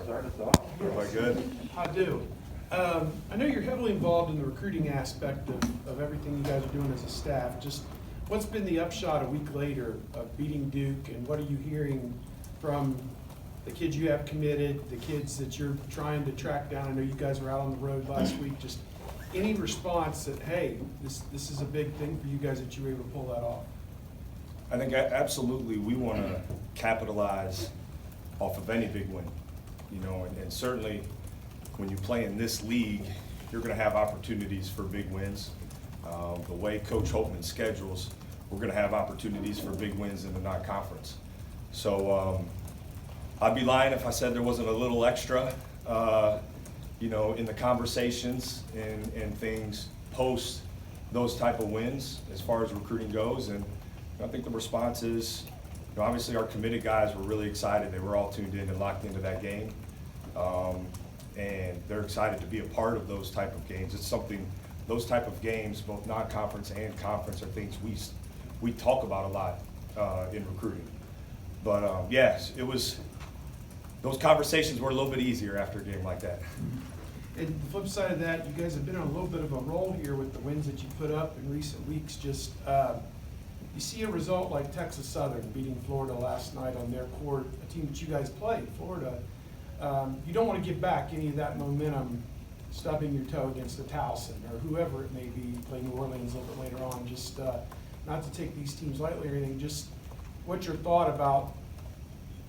Start us off. Everybody good? I do. I know you're heavily involved in the recruiting aspect of everything you guys are doing as a staff. Just what's been the upshot a week later of beating Duke, and what are you hearing from the kids you have committed, the kids that you're trying to track down? I know you guys were out on the road last week. Just any response that, hey, this is a big thing for you guys that you were able to pull that off? I think absolutely we want to capitalize off of any big win, and certainly when you play in this league, you're going to have opportunities for big wins. The way Coach Holtman schedules, we're going to have opportunities for big wins in the non-conference. So I'd be lying if I said there wasn't a little extra, in the conversations and things post those type of wins as far as recruiting goes. And I think the response is, obviously our committed guys were really excited. They were all tuned in and locked into that game. And they're excited to be a part of those type of games. It's something, those type of games, both non-conference and conference, are things we talk about a lot in recruiting. But yes, it was, those conversations were a little bit easier after a game like that. And the flip side of that, you guys have been on a little bit of a roll here with the wins that you put up in recent weeks. Just you see a result like Texas Southern beating Florida last night on their court, a team that you guys played, Florida. You don't want to give back any of that momentum stubbing your toe against the Towson or whoever it may be, play New Orleans a little bit later on. Just not to take these teams lightly or anything, just what's your thought about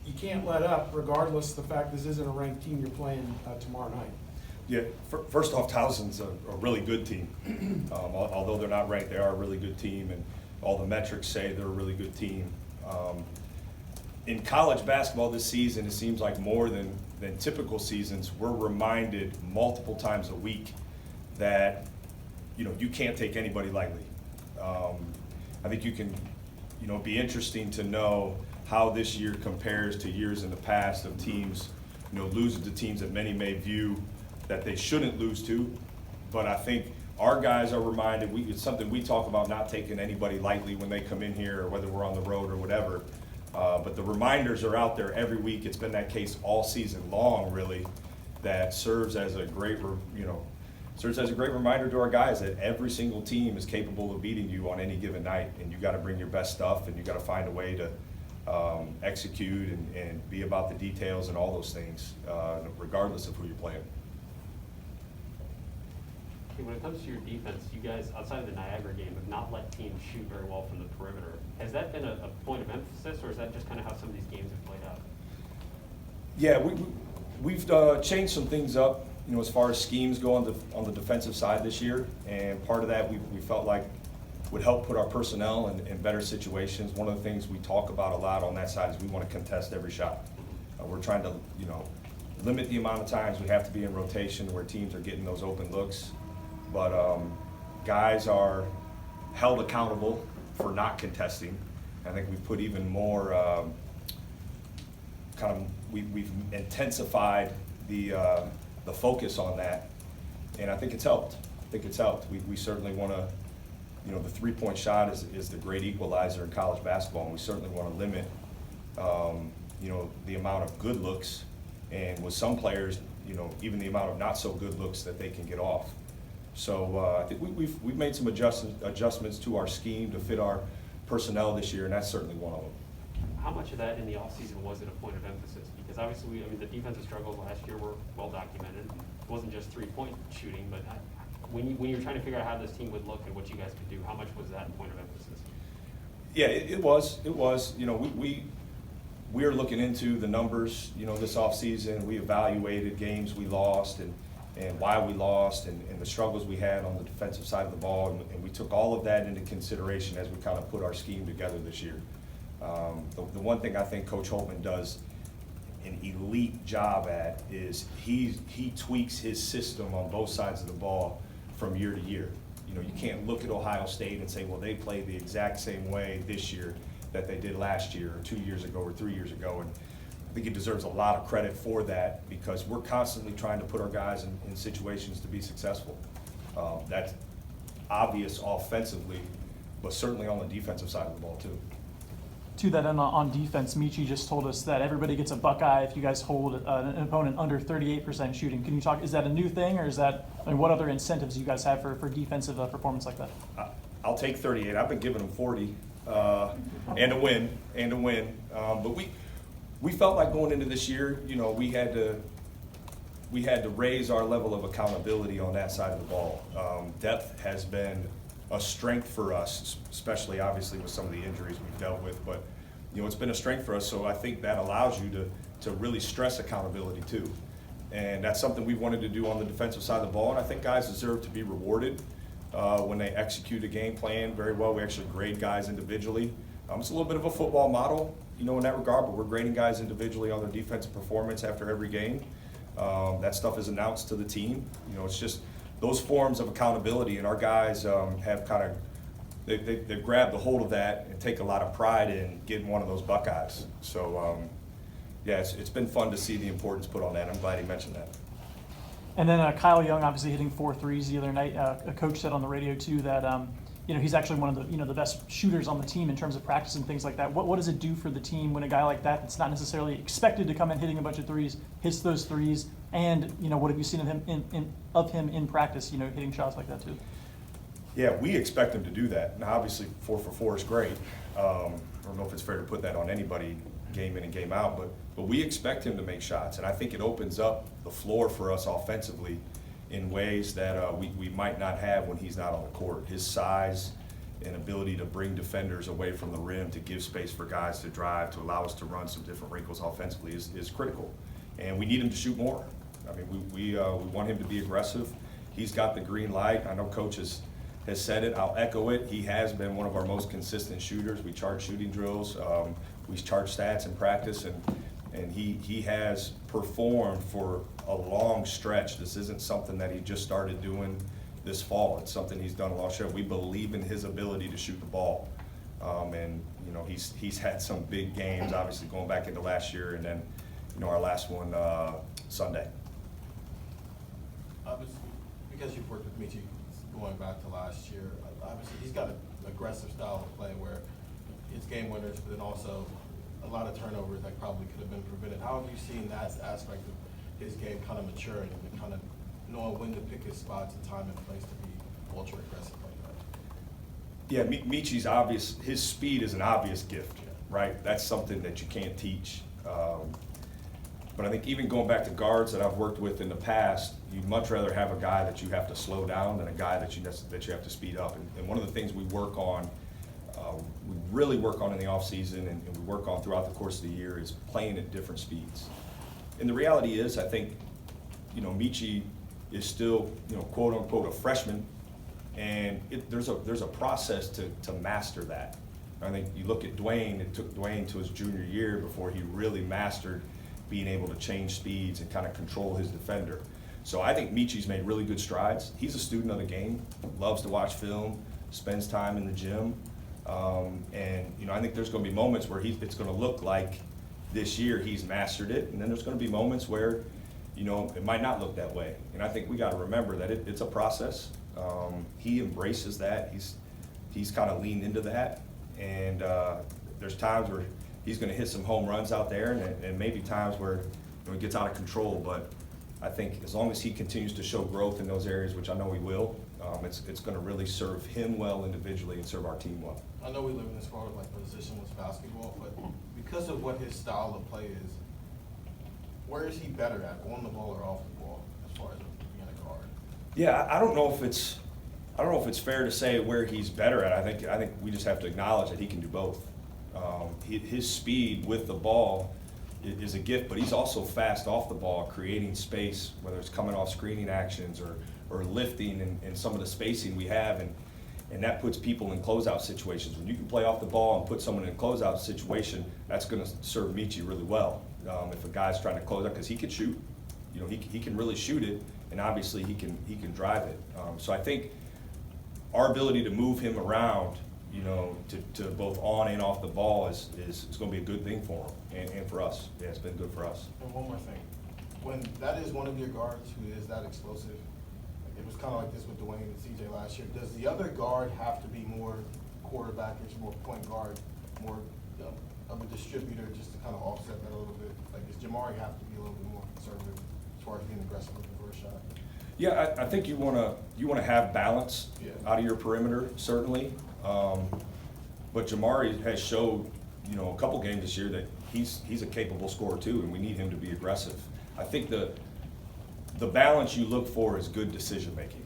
you can't let up regardless of the fact this isn't a ranked team you're playing tomorrow night? Yeah, first off, Towson's a really good team. Although they're not ranked, they are a really good team, and all the metrics say they're a really good team. In college basketball this season, it seems like more than typical seasons, we're reminded multiple times a week that you can't take anybody lightly. I think you can be interesting to know how this year compares to years in the past of teams losing to teams that many may view that they shouldn't lose to. But I think our guys are reminded, it's something we talk about, not taking anybody lightly when they come in here, or whether we're on the road or whatever. But the reminders are out there every week. It's been that case all season long, really, that serves as a great, reminder to our guys that every single team is capable of beating you on any given night, and you got to bring your best stuff, and you got to find a way to execute and be about the details and all those things, regardless of who you're playing. When it comes to your defense, you guys, outside of the Niagara game, have not let teams shoot very well from the perimeter. Has that been a point of emphasis, or is that just kind of how some of these games have played out? Yeah, we've changed some things up, as far as schemes go on the defensive side this year, and part of that we felt like would help put our personnel in better situations. One of the things we talk about a lot on that side is we want to contest every shot. We're trying to, limit the amount of times we have to be in rotation where teams are getting those open looks. But guys are held accountable for not contesting. I think we've put even more we've intensified the focus on that, and I think it's helped. We certainly want to, the three-point shot is the great equalizer in college basketball, and we certainly want to limit, the amount of good looks, and with some players, even the amount of not so good looks that they can get off. So I think we've made some adjustments to our scheme to fit our personnel this year, and that's certainly one of them. How much of that in the offseason was it a point of emphasis? Because obviously, the defensive struggles last year were well documented. It wasn't just three-point shooting, but when you were trying to figure out how this team would look and what you guys could do, how much was that a point of emphasis? Yeah, it was. We are looking into the numbers, this offseason. We evaluated games we lost and why we lost and the struggles we had on the defensive side of the ball, and we took all of that into consideration as we kind of put our scheme together this year. The one thing I think Coach Holtman does an elite job at is he tweaks his system on both sides of the ball from year to year. You can't look at Ohio State and say, well, they played the exact same way this year that they did last year or 2 years ago or 3 years ago. And I think he deserves a lot of credit for that, because we're constantly trying to put our guys in situations to be successful. That's obvious offensively, but certainly on the defensive side of the ball too. To that end, on defense, Michi just told us that everybody gets a Buckeye if you guys hold an opponent under 38% shooting. Can you talk, is that a new thing, or is that, I mean, what other incentives you guys have for defensive performance like that? I'll take 38. I've been giving them 40 and a win. But we felt like going into this year, you know, we had to raise our level of accountability on that side of the ball. Depth has been a strength for us, especially obviously with some of the injuries we've dealt with. But you know, it's been a strength for us. So I think that allows you to really stress accountability too. And that's something we wanted to do on the defensive side of the ball. And I think guys deserve to be rewarded when they execute a game plan very well. We actually grade guys individually. It's a little bit of a football model, you know, in that regard, but we're grading guys individually on their defensive performance after every game. That stuff is announced to the team. You know, it's just those forms of accountability, and our guys have kind of, they've grabbed the hold of that and take a lot of pride in getting one of those Buckeyes. So, yeah, it's been fun to see the importance put on that. I'm glad he mentioned that. And then Kyle Young obviously hitting 4 threes the other night. A coach said on the radio too that you know, he's actually one of the, you know, the best shooters on the team in terms of practice and things like that. What does it do for the team when a guy like that's not necessarily expected to come in hitting a bunch of threes, hits those threes, and you know, what have you seen of him in practice? You know, hitting shots like that too. Yeah, we expect him to do that. Now, obviously, 4 for 4 is great. I don't know if it's fair to put that on anybody, game in and game out, but we expect him to make shots, and I think it opens up the floor for us offensively in ways that we might not have when he's not on the court. His size and ability to bring defenders away from the rim, to give space for guys to drive, to allow us to run some different wrinkles offensively is critical. And we need him to shoot more. I mean, we want him to be aggressive. He's got the green light. I know Coach has said it. I'll echo it. He has been one of our most consistent shooters. We charge shooting drills. We charge stats in practice, and he has performed for a long stretch. This isn't something that he just started doing this fall. It's something he's done a long stretch. We believe in his ability to shoot the ball. And you know, he's had some big games, obviously going back into last year, and then you know, our last one Sunday. Obviously, because you've worked with Michi going back to last year, obviously he's got an aggressive style of play where it's game winners, but then also a lot of turnovers that probably could have been prevented. How have you seen that aspect of his game kind of maturing and kind of knowing when to pick his spots and time and place to be ultra aggressive like that? Yeah, Michi's obvious. His speed is an obvious gift, right? That's something that you can't teach. But I think even going back to guards that I've worked with in the past, you'd much rather have a guy that you have to slow down than a guy that you have to speed up. And one of the things we work on, we really work on in the offseason and we work on throughout the course of the year is playing at different speeds. And the reality is, I think, you know, Michi is still, you know, quote unquote, a freshman, and there's a process to master that. I think you look at Dwayne, it took Dwayne to his junior year before he really mastered being able to change speeds and kind of control his defender. So I think Michi's made really good strides. He's a student of the game, loves to watch film, spends time in the gym. And you know, I think there's going to be moments where it's going to look like this year he's mastered it, and then there's going to be moments where, you know, it might not look that way. And I think we got to remember that it's a process. He embraces that. He's kind of leaned into that, and there's times where he's going to hit some home runs out there, and maybe times where, you know, it gets out of control. But I think as long as he continues to show growth in those areas, which I know he will, it's going to really serve him well individually and serve our team well. I know we live in this world like positionless basketball, but because of what his style of play is, where is he better at, on the ball or off the ball, as far as being a guard? Yeah, I don't know if it's fair to say where he's better at. I think we just have to acknowledge that he can do both. His speed with the ball is a gift, but he's also fast off the ball, creating space, whether it's coming off screening actions or lifting and some of the spacing we have, and that puts people in closeout situations. When you can play off the ball and put someone in a closeout situation, that's going to serve Michi really well. If a guy's trying to close out, because he can shoot, you know, he can really shoot it, and obviously he can drive it. So I think our ability to move him around, you know, to both on and off the ball is going to be a good thing for him and for us. Yeah, it's been good for us. And one more thing, when that is one of your guards who is that explosive, it was kind of like this with Dwayne and CJ last year. Does the other guard have to be more quarterbackish, more point guard, more of a distributor just to kind of offset that a little bit? Like, does Jamari have to be a little bit more conservative as far as being aggressive looking for a shot? Yeah, I think you wanna have balance Yeah. out of your perimeter, certainly. But Jamari has showed, a couple games this year that he's a capable scorer too, and we need him to be aggressive. I think the balance you look for is good decision making.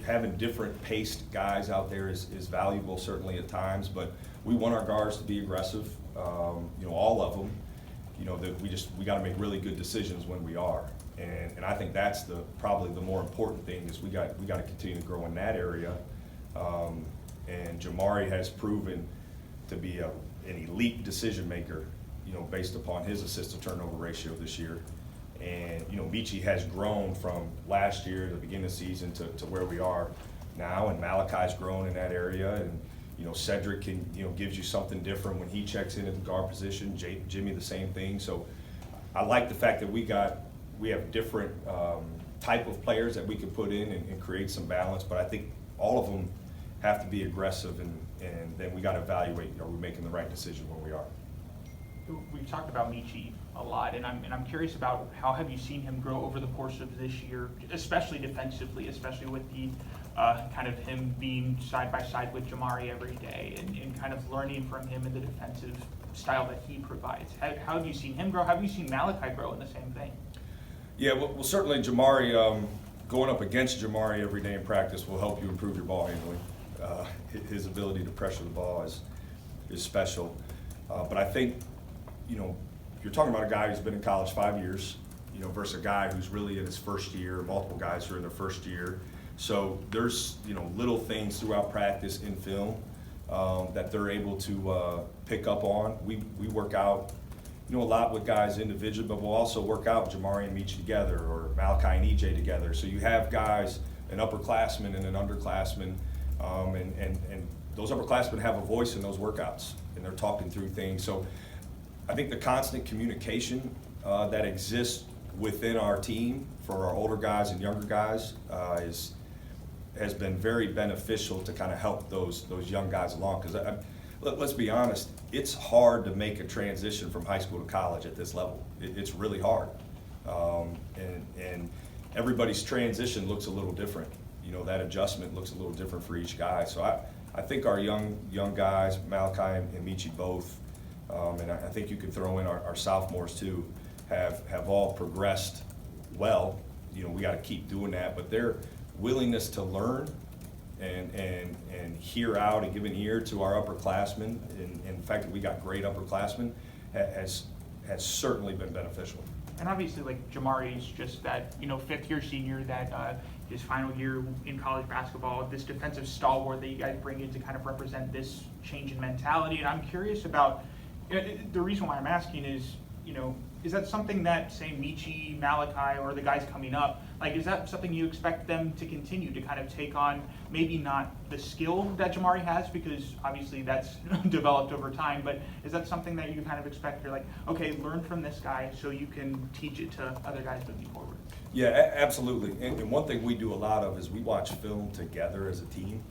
Having different paced guys out there is valuable certainly at times, but we want our guards to be aggressive, all of them. That we got to make really good decisions when we are, and I think that's probably the more important thing is we got to continue to grow in that area. And Jamari has proven to be an elite decision maker, based upon his assist to turnover ratio this year. And, Michi has grown from last year, the beginning of the season, to where we are now. And Malachi's grown in that area. And, Cedric gives you something different when he checks in at the guard position. Jimmy, the same thing. So I like the fact that we have different type of players that we can put in and create some balance. But I think all of them have to be aggressive, and then we got to evaluate, are we making the right decision when we are. We've talked about Michi a lot, and I'm curious about how have you seen him grow over the course of this year, especially defensively, especially with the kind of him being side by side with Jamari every day, and kind of learning from him and the defensive style that he provides. How have you seen him grow? How have you seen Malachi grow in the same vein? Yeah, well certainly Jamari, going up against Jamari every day in practice will help you improve your ball handling. His ability to pressure the ball is special. But I think, you're talking about a guy who's been in college 5 years, versus a guy who's really in his first year, multiple guys who are in their first year. So there's, little things throughout practice in film that they're able to pick up on. We work out, a lot with guys individually, but we'll also work out Jamari and Michi together, or Malachi and EJ together. So you have guys, an upperclassman and an underclassman, and those upperclassmen have a voice in those workouts, and they're talking through things. So I think the constant communication that exists within our team for our older guys and younger guys has been very beneficial to kind of help those young guys along. Because let's be honest, it's hard to make a transition from high school to college at this level. It's really hard, and everybody's transition looks a little different. That adjustment looks a little different for each guy. So I think our young guys, Malachi and Michi both, and I think you could throw in our sophomores too, have all progressed well. We got to keep doing that, but their willingness to learn and hear out and give an ear to our upperclassmen, and the fact that we got great upperclassmen has certainly been beneficial. And obviously, like, Jamari's just that, fifth year senior that his final year in college basketball, this defensive stalwart that you guys bring in to kind of represent this change in mentality. And I'm curious about, the reason why I'm asking is, is that something that, say, Michi, Malachi, or the guys coming up, like, is that something you expect them to continue to kind of take on, maybe not the skill that Jamari has, because obviously that's developed over time, but is that something that you kind of expect, you're like, okay, learn from this guy so you can teach it to other guys moving forward? Yeah, absolutely. And one thing we do a lot of is we watch film together as a team.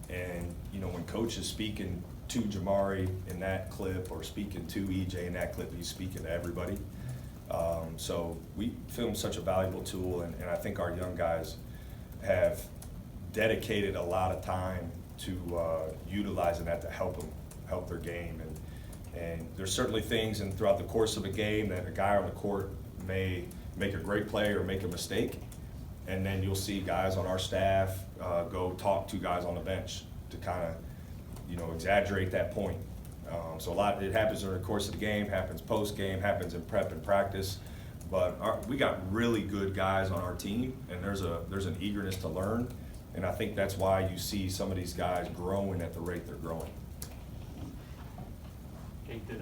And, when Coach is speaking to Jamari in that clip, or speaking to EJ in that clip, he's speaking to everybody. So film is such a valuable tool, and I think our young guys have dedicated a lot of time to utilizing that to help their game. And there's certainly things throughout the course of a game that a guy on the court may make a great play or make a mistake, and then you'll see guys on our staff go talk to guys on the bench to kind of, exaggerate that point. So it happens during the course of the game, happens post-game, happens in prep and practice. But we got really good guys on our team, and there's an eagerness to learn, and I think that's why you see some of these guys growing at the rate they're growing. Jake, did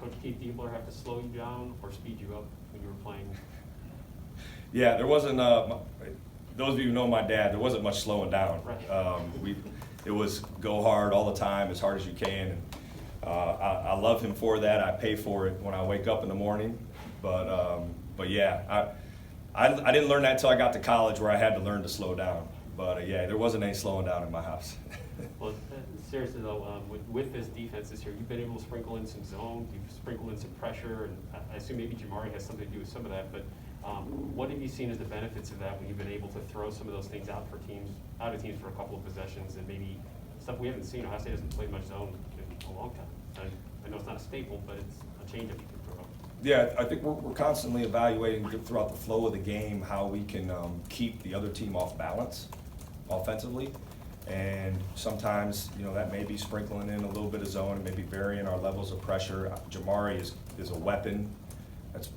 Coach Diebler have to slow you down or speed you up when you were playing? Yeah, there wasn't. Those of you who know my dad, there wasn't much slowing down. Right. It was go hard all the time, as hard as you can. And I love him for that. I pay for it when I wake up in the morning. But yeah, I didn't learn that until I got to college, where I had to learn to slow down. But yeah, there wasn't any slowing down in my house. Well, seriously though, with this defense this year, you've been able to sprinkle in some zone, you've sprinkled in some pressure, and I assume maybe Jamari has something to do with some of that, but what have you seen as the benefits of that when you've been able to throw some of those things out of teams for a couple of possessions, and maybe stuff we haven't seen? Ohio State hasn't played much zone in a long time. I know it's not a staple, but it's a change that you can throw. Yeah, I think we're constantly evaluating throughout the flow of the game how we can keep the other team off balance offensively. And sometimes, that may be sprinkling in a little bit of zone and maybe varying our levels of pressure. Jamari is a weapon.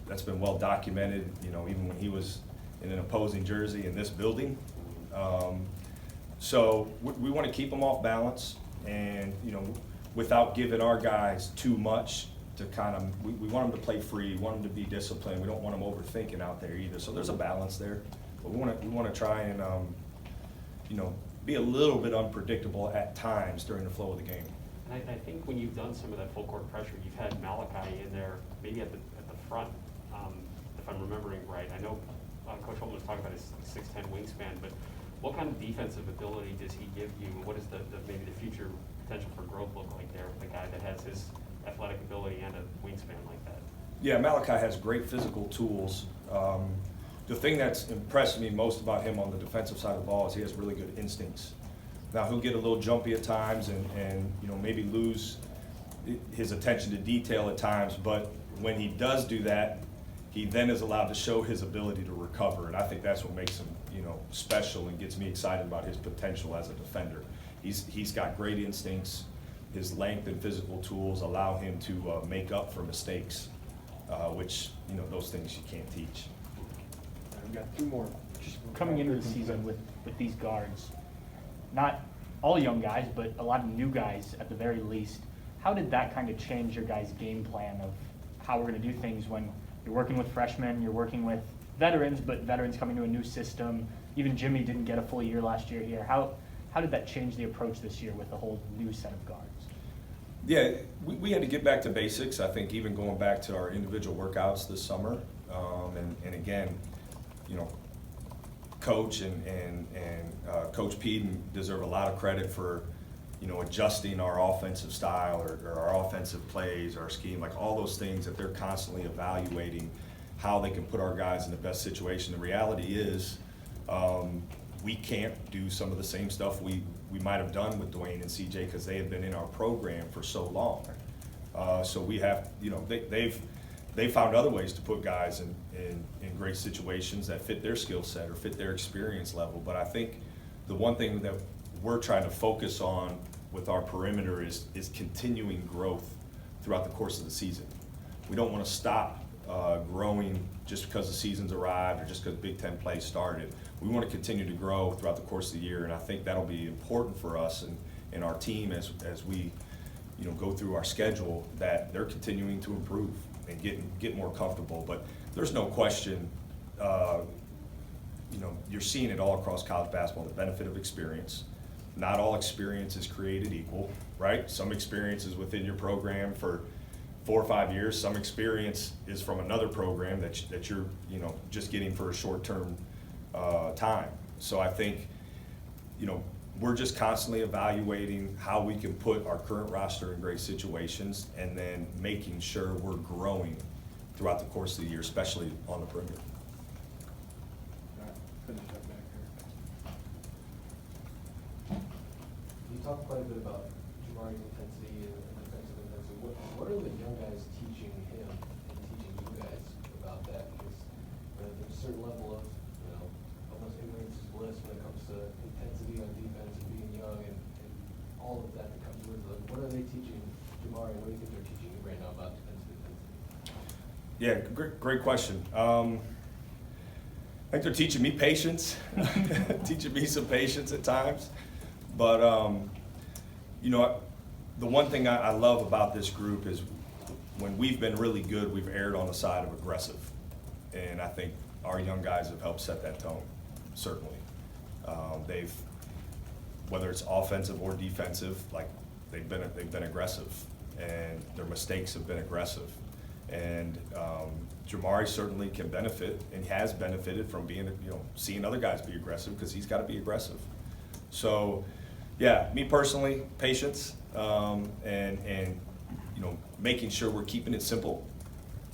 That's been well documented, even when he was in an opposing jersey in this building. So we want to keep them off balance and, without giving our guys too much to we want them to play free, we want them to be disciplined. We don't want them overthinking out there either. So there's a balance there. But we want to try and, be a little bit unpredictable at times during the flow of the game. And I think when you've done some of that full court pressure, you've had Malachi in there, maybe at the front, if I'm remembering right. I know Coach Holman was talking about his 6'10" wingspan, but what kind of defensive ability does he give you? What is maybe the future potential for growth look like there with a guy that has his athletic ability and a wingspan like that? Yeah, Malachi has great physical tools. The thing that's impressed me most about him on the defensive side of the ball is he has really good instincts. Now, he'll get a little jumpy at times and maybe lose his attention to detail at times, but when he does do that, he then is allowed to show his ability to recover, and I think that's what makes him, special and gets me excited about his potential as a defender. He's got great instincts. His length and physical tools allow him to make up for mistakes, which, those things you can't teach. I've got two more. Just coming into the season with these guards, not all young guys, but a lot of new guys at the very least, how did that kind of change your guys' game plan of how we're going to do things when you're working with freshmen, you're working with veterans, but veterans coming to a new system? Even Jimmy didn't get a full year last year here. How did that change the approach this year with a whole new set of guards? Yeah, we had to get back to basics. I think even going back to our individual workouts this summer, and again, Coach and Coach Peden deserve a lot of credit for, adjusting our offensive style or our offensive plays, our scheme, like all those things that they're constantly evaluating how they can put our guys in the best situation. The reality is we can't do some of the same stuff we might have done with Dwayne and CJ because they have been in our program for so long. So we have, they've found other ways to put guys in great situations that fit their skill set or fit their experience level. But I think the one thing that we're trying to focus on with our perimeter is continuing growth throughout the course of the season. We don't want to stop growing just because the season's arrived or just because Big Ten play started. We want to continue to grow throughout the course of the year, and I think that'll be important for us and our team as we go through our schedule, that they're continuing to improve and get more comfortable. But there's no question, you're seeing it all across college basketball, the benefit of experience. Not all experience is created equal, right? Some experience is within your program for 4 or 5 years. Some experience is from another program that you're just getting for a short-term time. So I think we're just constantly evaluating how we can put our current roster in great situations and then making sure we're growing throughout the course of the year, especially on the perimeter. All right, finish up back here. You talked quite a bit about Jamari's intensity and defensive intensity. What are the young guys teaching him and teaching you guys about that? Because there's a certain level of, almost ignorance is bliss when it comes to intensity on defense and being young and all of that comes with it. What are they teaching Jamari, and what do you think they're teaching you right now about defensive intensity? Yeah, great question. I think they're teaching me patience, teaching me some patience at times. But, the one thing I love about this group is when we've been really good, we've erred on the side of aggressive. And I think our young guys have helped set that tone, certainly. Whether it's offensive or defensive, like they've been aggressive, and their mistakes have been aggressive. And Jamari certainly can benefit, and has benefited from being, seeing other guys be aggressive, because he's got to be aggressive. So, Yeah, me personally, patience, and making sure we're keeping it simple.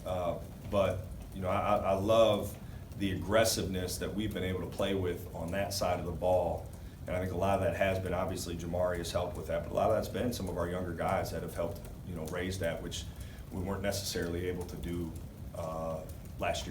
But I love the aggressiveness that we've been able to play with on that side of the ball. And I think a lot of that has been, obviously, Jamari has helped with that, but a lot of that's been some of our younger guys that have helped, raise that, which we weren't necessarily able to do last year.